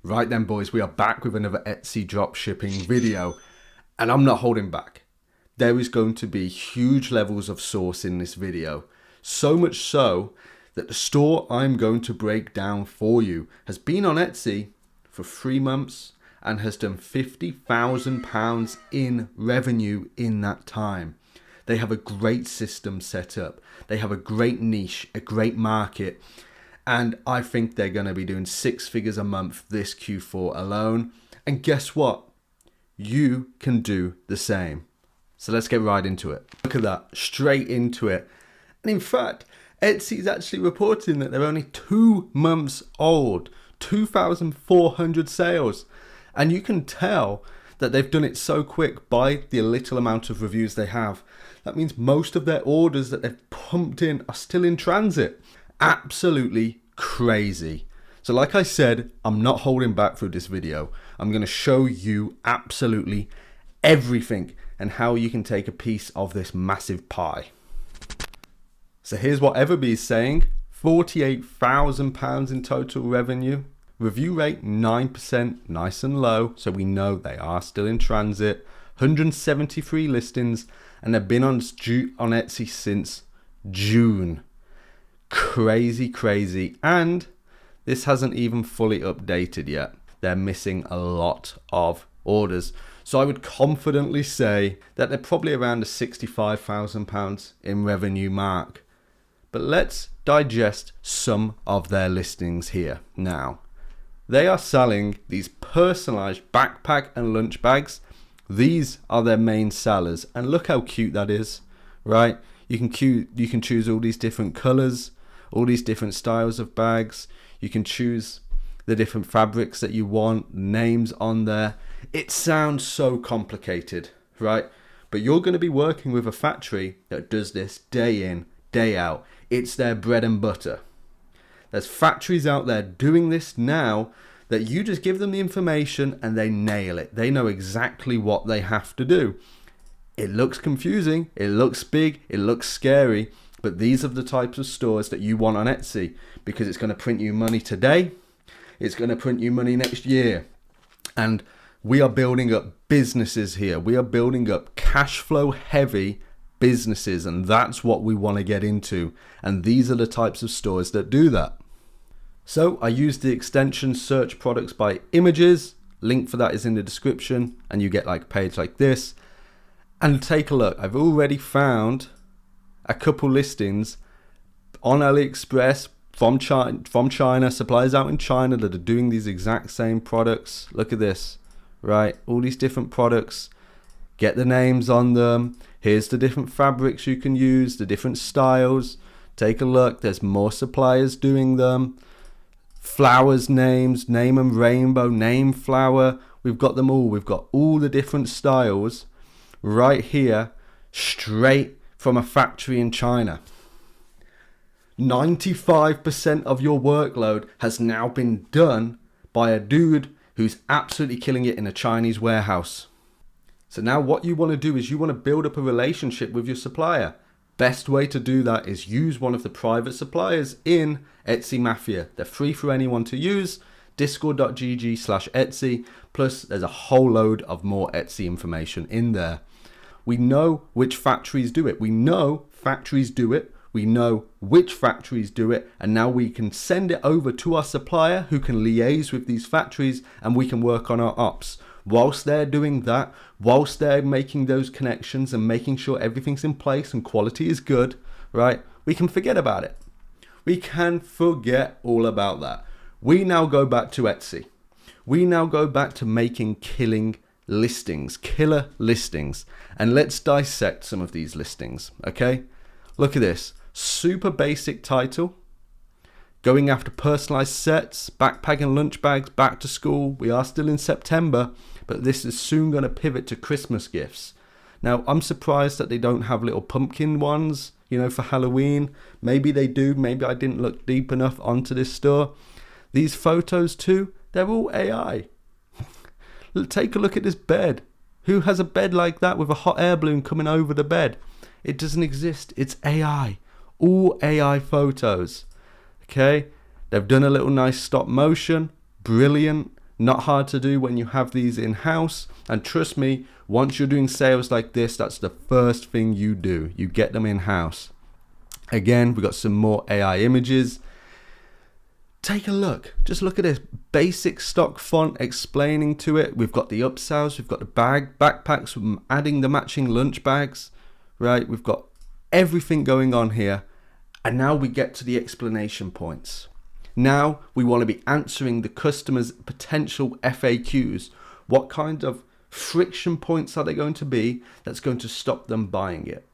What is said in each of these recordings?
Right then, boys, we are back with another Etsy dropshipping video, and I'm not holding back. There is going to be huge levels of source in this video, so much so that the store I'm going to break down for you has been on Etsy for 3 months and has done £50,000 in revenue in that time. They have a great system set up. They have a great niche, a great market. And I think they're going to be doing 6 figures a month this Q4 alone. And guess what? You can do the same. So let's get right into it. Look at that, straight into it. And in fact, Etsy is actually reporting that they're only 2 months old, 2,400 sales. And you can tell that they've done it so quick by the little amount of reviews they have. That means most of their orders that they've pumped in are still in transit. Absolutely crazy. So like I said, I'm not holding back through this video. I'm going to show you absolutely everything and how you can take a piece of this massive pie. So here's what Everbee is saying. £48,000 in total revenue. Review rate 9%, nice and low, so we know they are still in transit. 173 listings, and they've been on Etsy since June. Crazy. And this hasn't even fully updated yet. They're missing a lot of orders. So I would confidently say that they're probably around the £65,000 in revenue mark. But let's digest some of their listings here now. They are selling these personalized backpack and lunch bags. These are their main sellers. And look how cute that is, right? You can choose all these different colors, all these different styles of bags. You can choose the different fabrics that you want, names on there. It sounds so complicated, right? But you're going to be working with a factory that does this day in, day out. It's their bread and butter. There's factories out there doing this now that you just give them the information and they nail it. They know exactly what they have to do. It looks confusing, it looks big, it looks scary, but these are the types of stores that you want on Etsy because it's going to print you money today, it's going to print you money next year. And we are building up businesses here. We are building up cash flow heavy businesses, and that's what we want to get into. And these are the types of stores that do that. So I used the extension search products by images. Link for that is in the description, and you get like a page like this. And take a look. I've already found a couple listings on AliExpress from China, suppliers out in China that are doing these exact same products. Look at this, right? All these different products. Get the names on them. Here's the different fabrics you can use, the different styles. Take a look. There's more suppliers doing them. Flowers names, name them rainbow, name flower. We've got them all. We've got all the different styles right here, straight from a factory in China. 95% of your workload has now been done by a dude who's absolutely killing it in a Chinese warehouse. So now what you want to do is you want to build up a relationship with your supplier. Best way to do that is use one of the private suppliers in Etsy Mafia. They're free for anyone to use. Discord.gg/Etsy. Plus there's a whole load of more Etsy information in there. We know which factories do it. We know factories do it. We know which factories do it. And now we can send it over to our supplier who can liaise with these factories, and we can work on our ops. Whilst they're doing that, whilst they're making those connections and making sure everything's in place and quality is good, right? We can forget about it. We can forget all about that. We now go back to Etsy. We now go back to making killer listings. And let's dissect some of these listings, okay? Look at this. Super basic title. Going after personalized sets, backpack and lunch bags, back to school. We are still in September, but this is soon going to pivot to Christmas gifts. Now, I'm surprised that they don't have little pumpkin ones, for Halloween. Maybe they do. Maybe I didn't look deep enough onto this store. These photos too, they're all AI. Take a look at this bed. Who has a bed like that with a hot air balloon coming over the bed? It doesn't exist. It's AI. All AI photos. Okay, they've done a little nice stop motion. Brilliant. Not hard to do when you have these in-house. And trust me, once you're doing sales like this, that's the first thing you do. You get them in-house. Again, we've got some more AI images. Take a look. Just look at this basic stock font explaining to it. We've got the upsells. We've got the backpacks. We're adding the matching lunch bags, right? We've got everything going on here. And now we get to the explanation points. Now we want to be answering the customer's potential FAQs. What kind of friction points are they going to be that's going to stop them buying it?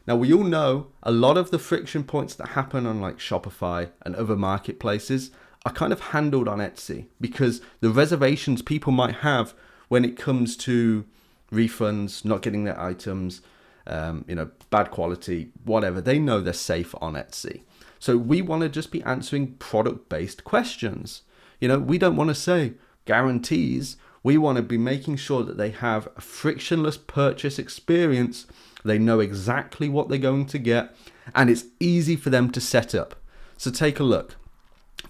Now, we all know a lot of the friction points that happen on like Shopify and other marketplaces are kind of handled on Etsy, because the reservations people might have when it comes to refunds, not getting their items, bad quality, whatever, they know they're safe on Etsy. So we want to just be answering product-based questions. We don't want to say guarantees. We want to be making sure that they have a frictionless purchase experience. They know exactly what they're going to get, and it's easy for them to set up. So take a look.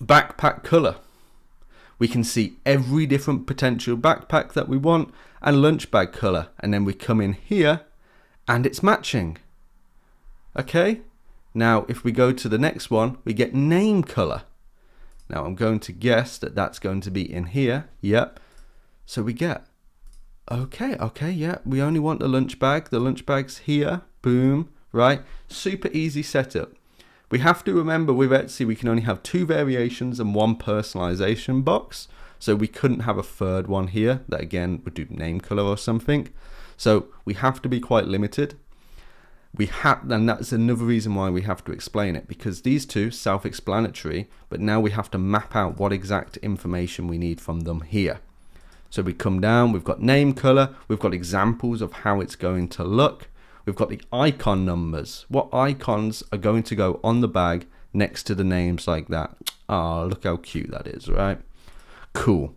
Backpack color. We can see every different potential backpack that we want, and lunch bag color. And then we come in here and it's matching. Okay. Now, if we go to the next one, we get name color. Now I'm going to guess that that's going to be in here. Yep. So we get, okay, yeah, we only want the lunch bag. The lunch bag's here, boom, right? Super easy setup. We have to remember with Etsy, we can only have 2 variations and 1 personalization box. So we couldn't have a third one here that again would do name color or something. So we have to be quite limited. And that's another reason why we have to explain it, because these two self-explanatory, but now we have to map out what exact information we need from them here. So we come down, we've got name color, we've got examples of how it's going to look. We've got the icon numbers. What icons are going to go on the bag next to the names like that? Oh, look how cute that is, right? Cool.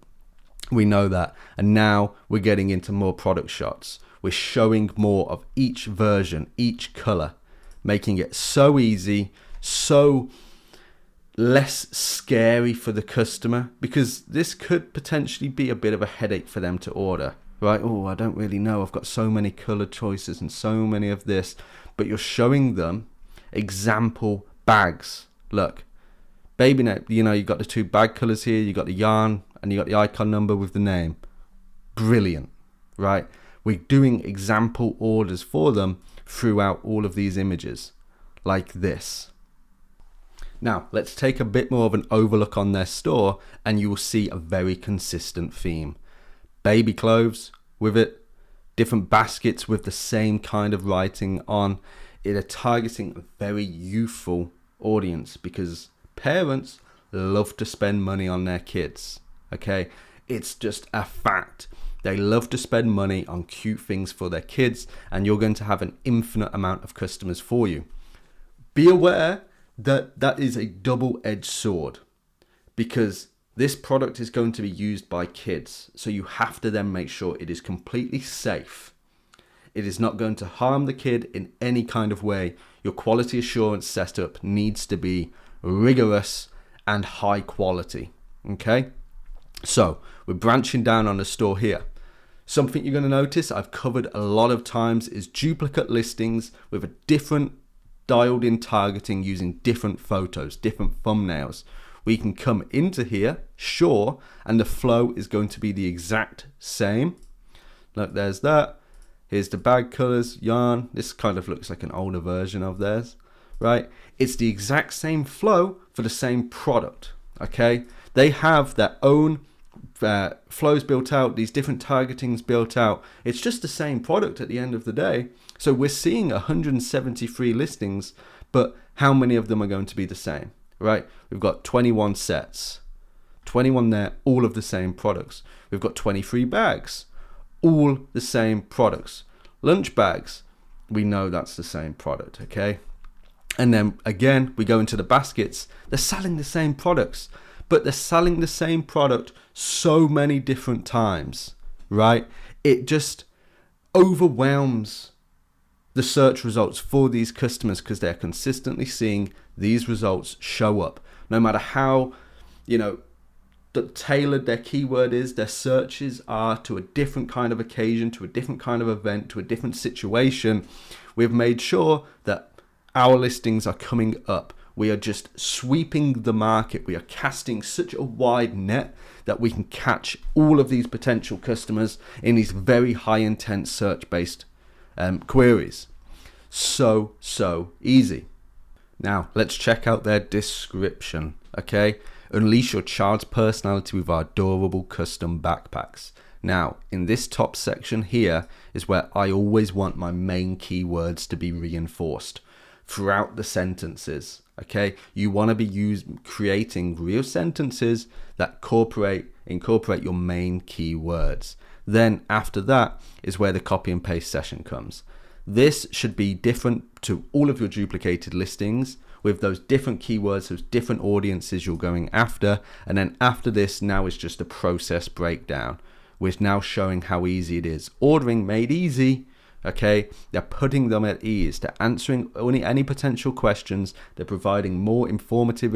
We know that. And now we're getting into more product shots. We're showing more of each version, each color, making it so easy, so less scary for the customer, because this could potentially be a bit of a headache for them to order, right? Oh, I don't really know. I've got so many color choices and so many of this, but you're showing them example bags. Look, baby net, you've got the 2 bag colors here. You got the yarn and you got the icon number with the name. Brilliant, right? We're doing example orders for them throughout all of these images like this. Now, let's take a bit more of an overlook on their store, and you will see a very consistent theme. Baby clothes with it, different baskets with the same kind of writing on. They're targeting a very youthful audience because parents love to spend money on their kids. Okay, it's just a fact. They love to spend money on cute things for their kids, and you're going to have an infinite amount of customers for you. Be aware that is a double-edged sword, because this product is going to be used by kids. So you have to then make sure it is completely safe. It is not going to harm the kid in any kind of way. Your quality assurance setup needs to be rigorous and high quality. Okay? So we're branching down on the store here. Something you're going to notice I've covered a lot of times is duplicate listings with a different dialed in targeting using different photos, different thumbnails. We can come into here, sure, and the flow is going to be the exact same. Look, there's that. Here's the bag colors, yarn. This kind of looks like an older version of theirs, right? It's the exact same flow for the same product, okay? They have their own flows built out, these different targetings built out. It's just the same product at the end of the day. So we're seeing 173 listings, but how many of them are going to be the same, right? We've got 21 sets, 21 there, all of the same products. We've got 23 bags, all the same products. Lunch bags, we know that's the same product, okay? And then again, we go into the baskets. They're selling the same products, but they're selling the same product so many different times, right? It just overwhelms the search results for these customers because they're consistently seeing these results show up. No matter how, tailored their keyword is, their searches are to a different kind of occasion, to a different kind of event, to a different situation, we've made sure that our listings are coming up. We are just sweeping the market. We are casting such a wide net that we can catch all of these potential customers in these very high intent search based queries. So easy. Now let's check out their description. Okay, unleash your child's personality with our adorable custom backpacks. Now in this top section here is where I always want my main keywords to be reinforced throughout the sentences. Okay, you want to be creating real sentences that incorporate your main keywords. Then after that is where the copy and paste session comes. This should be different to all of your duplicated listings with those different keywords, those different audiences you're going after. And then after this, now is just a process breakdown. We're now showing how easy it is. Ordering made easy. Okay, they're putting them at ease. They're answering any potential questions. They're providing more informative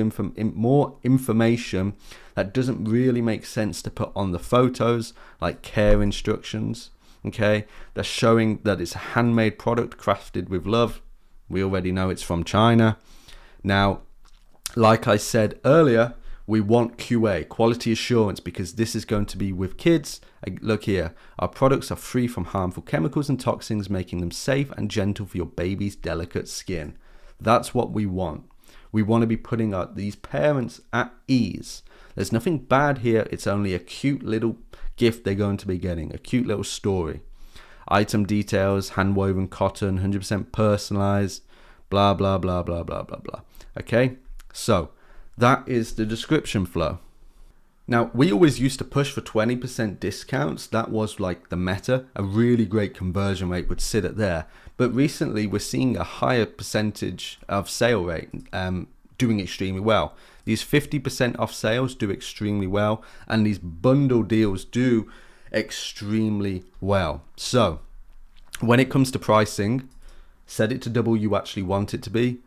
more information that doesn't really make sense to put on the photos, like care instructions. Okay, they're showing that it's a handmade product crafted with love. We already know it's from China. Now, like I said earlier, we want QA, quality assurance, because this is going to be with kids. Look here, our products are free from harmful chemicals and toxins, making them safe and gentle for your baby's delicate skin. That's what we want. We want to be putting these parents at ease. There's nothing bad here. It's only a cute little gift they're going to be getting, a cute little story. Item details, hand-woven cotton, 100% personalized, blah, blah, blah, blah, blah, blah, blah. Okay, so that is the description flow. Now, we always used to push for 20% discounts. That was like the meta. A really great conversion rate would sit at there. But recently, we're seeing a higher percentage of sale rate doing extremely well. These 50% off sales do extremely well. And these bundle deals do extremely well. So when it comes to pricing, set it to double you actually want it to be.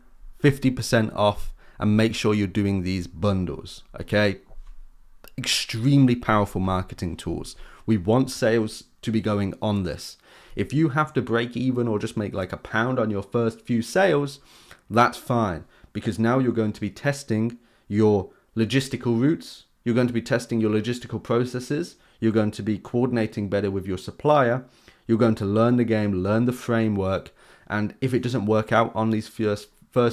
50% off. And make sure you're doing these bundles. Okay. Extremely powerful marketing tools. We want sales to be going on this. If you have to break even or just make like £1 on your first few sales, that's fine, because now you're going to be testing your logistical routes. You're going to be testing your logistical processes. You're going to be coordinating better with your supplier. You're going to learn the game, learn the framework. And if it doesn't work out on these first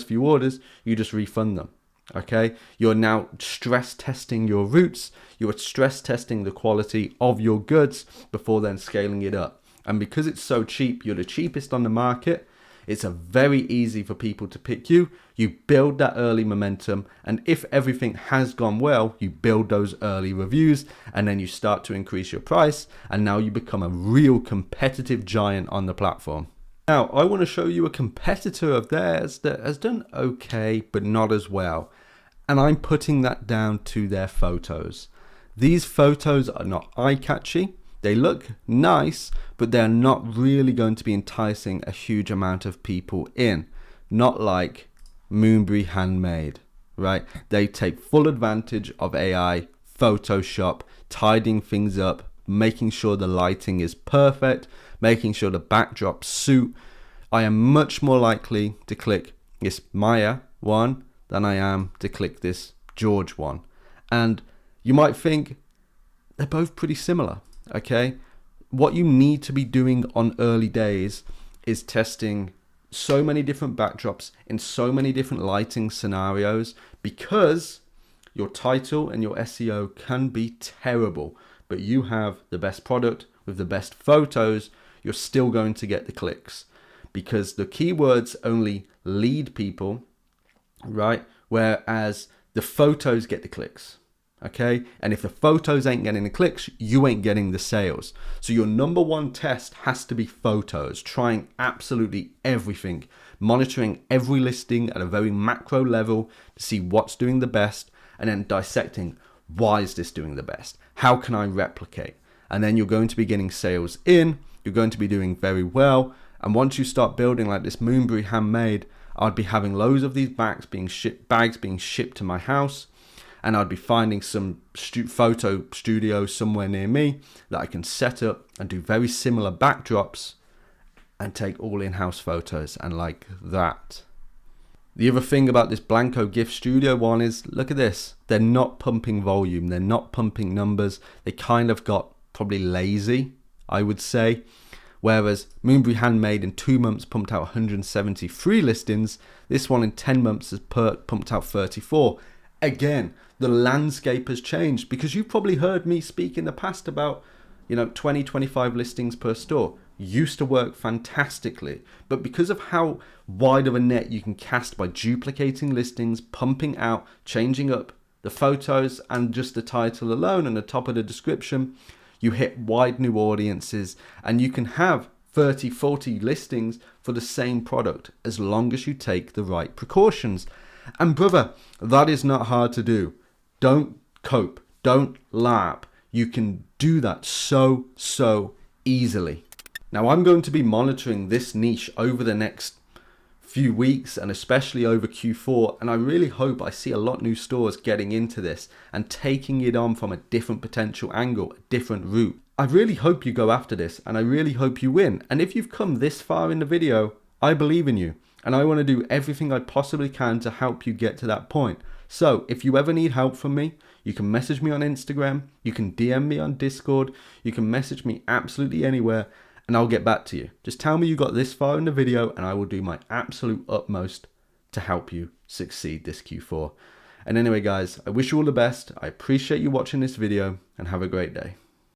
few orders, you just refund them. Okay, you're now stress testing your routes. You're stress testing the quality of your goods before then scaling it up. And because it's so cheap, you're the cheapest on the market. It's very easy for people to pick you. You build that early momentum, and if everything has gone well, you build those early reviews, and then you start to increase your price, and now you become a real competitive giant on the platform. Now, I want to show you a competitor of theirs that has done okay, but not as well. And I'm putting that down to their photos. These photos are not eye-catchy. They look nice, but they're not really going to be enticing a huge amount of people in. Not like Moonbury Handmade, right? They take full advantage of AI, Photoshop, tidying things up, making sure the lighting is perfect, making sure the backdrops suit. I am much more likely to click this Maya one than I am to click this George one. And you might think they're both pretty similar, okay? What you need to be doing on early days is testing so many different backdrops in so many different lighting scenarios, because your title and your SEO can be terrible, but you have the best product with the best photos, you're still going to get the clicks, because the keywords only lead people, right? Whereas the photos get the clicks, okay? And if the photos ain't getting the clicks, you ain't getting the sales. So your number one test has to be photos, trying absolutely everything, monitoring every listing at a very macro level to see what's doing the best, and then dissecting, why is this doing the best? How can I replicate? And then you're going to be getting sales in, you're going to be doing very well. And once you start building like this Moonbury Handmade, I'd be having loads of these bags being shipped to my house. and I'd be finding some photo studio somewhere near me that I can set up and do very similar backdrops and take all in-house photos, and like that. The other thing about this Blanco Gift Studio one is, look at this. They're not pumping volume. They're not pumping numbers. They kind of got probably lazy, I would say. Whereas Moonbury Handmade in 2 months pumped out 173 listings. This one in 10 months has pumped out 34. Again, the landscape has changed, because you've probably heard me speak in the past about, 20, 25 listings per store. Used to work fantastically, but because of how wide of a net you can cast by duplicating listings, pumping out, changing up the photos and just the title alone and the top of the description, you hit wide new audiences, and you can have 30, 40 listings for the same product as long as you take the right precautions. And brother, that is not hard to do. Don't cope, don't LARP. You can do that so easily. Now, I'm going to be monitoring this niche over the next few weeks, and especially over Q4, and I really hope I see a lot of new stores getting into this and taking it on from a different potential angle, a different route. I really hope you go after this, and I really hope you win. And if you've come this far in the video, I believe in you, and I want to do everything I possibly can to help you get to that point. So if you ever need help from me, you can message me on Instagram, you can DM me on Discord, you can message me absolutely anywhere, and I'll get back to you. Just tell me you got this far in the video, and I will do my absolute utmost to help you succeed this Q4. And anyway, guys, I wish you all the best. I appreciate you watching this video, and have a great day.